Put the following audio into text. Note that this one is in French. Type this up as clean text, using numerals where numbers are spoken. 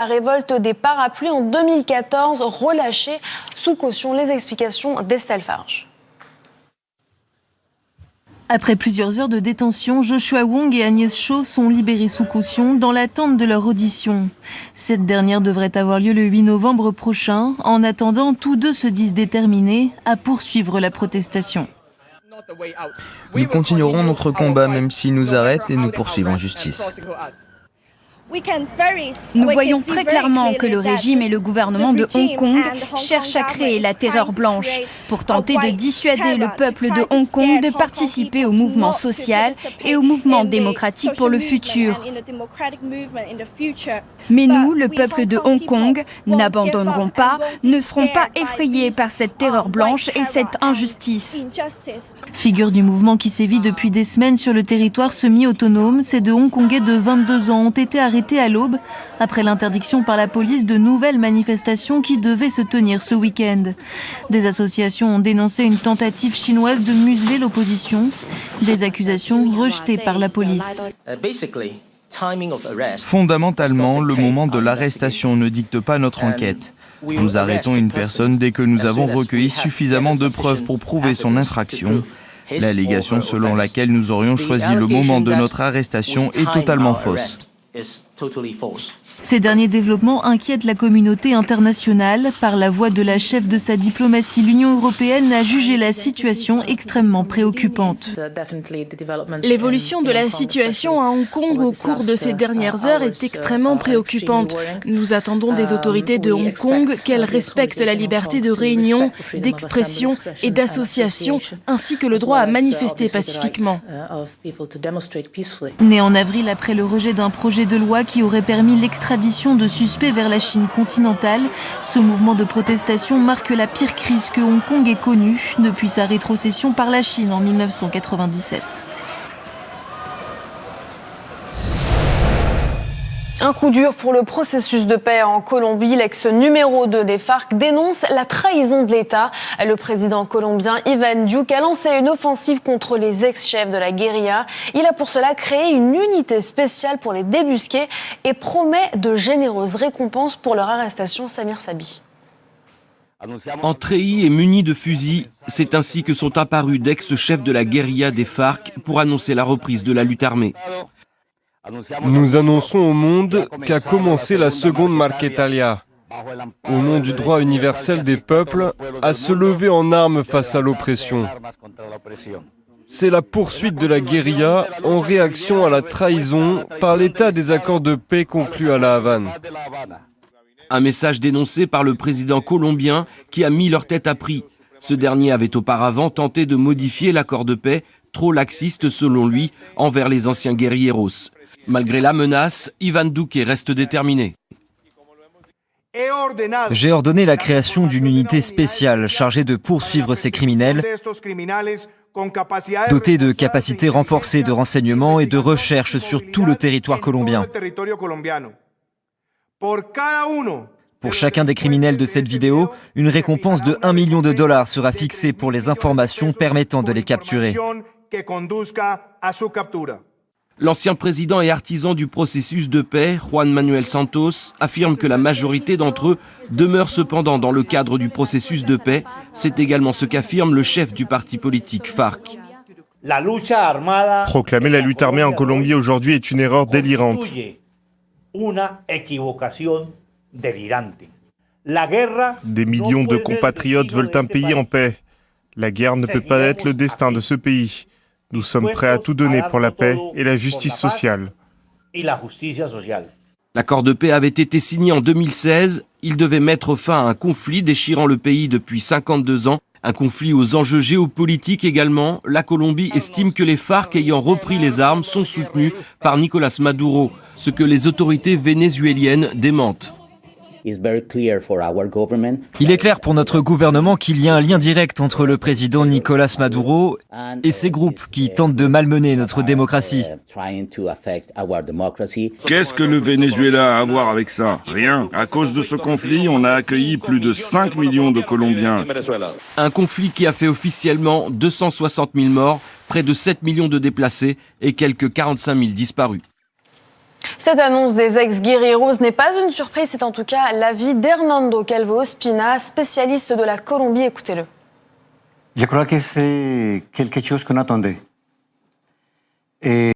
La révolte des parapluies en 2014, relâchée sous caution. Les explications d'Estelle Farge. Après plusieurs heures de détention, Joshua Wong et Agnès Cho sont libérés sous caution dans l'attente de leur audition. Cette dernière devrait avoir lieu le 8 novembre prochain. En attendant, tous deux se disent déterminés à poursuivre la protestation. Nous continuerons notre combat même s'ils nous arrêtent et nous poursuivent en justice. Nous voyons très clairement que le régime et le gouvernement de Hong Kong cherchent à créer la terreur blanche pour tenter de dissuader le peuple de Hong Kong de participer au mouvement social et au mouvement démocratique pour le futur. Mais nous, le peuple de Hong Kong, n'abandonnerons pas, ne serons pas effrayés par cette terreur blanche et cette injustice. Figure du mouvement qui sévit depuis des semaines sur le territoire semi-autonome, ces deux Hongkongais de 22 ans ont été arrêtés à l'aube après l'interdiction par la police de nouvelles manifestations qui devaient se tenir ce week-end. Des associations ont dénoncé une tentative chinoise de museler l'opposition, des accusations rejetées par la police. Fondamentalement, le moment de l'arrestation ne dicte pas notre enquête. Nous arrêtons une personne dès que nous avons recueilli suffisamment de preuves pour prouver son infraction. L'allégation selon laquelle nous aurions choisi le moment de notre arrestation est totalement fausse. Ces derniers développements inquiètent la communauté internationale. Par la voix de la chef de sa diplomatie, l'Union européenne a jugé la situation extrêmement préoccupante. L'évolution de la situation à Hong Kong au cours de ces dernières heures est extrêmement préoccupante. Nous attendons des autorités de Hong Kong qu'elles respectent la liberté de réunion, d'expression et d'association, ainsi que le droit à manifester pacifiquement. Né en avril après le rejet d'un projet de loi qui aurait permis l'extradition de suspects vers la Chine continentale, ce mouvement de protestation marque la pire crise que Hong Kong ait connue depuis sa rétrocession par la Chine en 1997. Un coup dur pour le processus de paix en Colombie. L'ex-numéro 2 des FARC dénonce la trahison de l'État. Le président colombien Iván Duque a lancé une offensive contre les ex-chefs de la guérilla. Il a pour cela créé une unité spéciale pour les débusquer et promet de généreuses récompenses pour leur arrestation. Samir Sabi. En treillis et munis de fusils, c'est ainsi que sont apparus d'ex-chefs de la guérilla des FARC pour annoncer la reprise de la lutte armée. Nous annonçons au monde qu'a commencé la seconde Marquetalia, au nom du droit universel des peuples à se lever en armes face à l'oppression. C'est la poursuite de la guérilla en réaction à la trahison par l'État des accords de paix conclus à La Havane. Un message dénoncé par le président colombien qui a mis leur tête à prix. Ce dernier avait auparavant tenté de modifier l'accord de paix, trop laxiste selon lui, envers les anciens guérilleros. Malgré la menace, Iván Duque reste déterminé. J'ai ordonné la création d'une unité spéciale chargée de poursuivre ces criminels, dotée de capacités renforcées de renseignement et de recherche sur tout le territoire colombien. Pour chacun des criminels de cette vidéo, une récompense de $1 million sera fixée pour les informations permettant de les capturer. L'ancien président et artisan du processus de paix, Juan Manuel Santos, affirme que la majorité d'entre eux demeurent cependant dans le cadre du processus de paix. C'est également ce qu'affirme le chef du parti politique FARC. Proclamer la lutte armée en Colombie aujourd'hui est une erreur délirante. Des millions de compatriotes veulent un pays en paix. La guerre ne peut pas être le destin de ce pays. Nous sommes prêts à tout donner pour la paix et la justice sociale. L'accord de paix avait été signé en 2016. Il devait mettre fin à un conflit déchirant le pays depuis 52 ans. Un conflit aux enjeux géopolitiques également. La Colombie estime que les FARC ayant repris les armes sont soutenus par Nicolás Maduro, ce que les autorités vénézuéliennes démentent. Il est clair pour notre gouvernement qu'il y a un lien direct entre le président Nicolás Maduro et ces groupes qui tentent de malmener notre démocratie. Qu'est-ce que le Venezuela a à voir avec ça? Rien. À cause de ce conflit, on a accueilli plus de 5 millions de Colombiens. Un conflit qui a fait officiellement 260 000 morts, près de 7 millions de déplacés et quelques 45 000 disparus. Cette annonce des ex-guerrilleros n'est pas une surprise, c'est en tout cas l'avis d'Hernando Calvo Ospina, spécialiste de la Colombie. Écoutez-le. Je crois que c'est quelque chose qu'on attendait. Et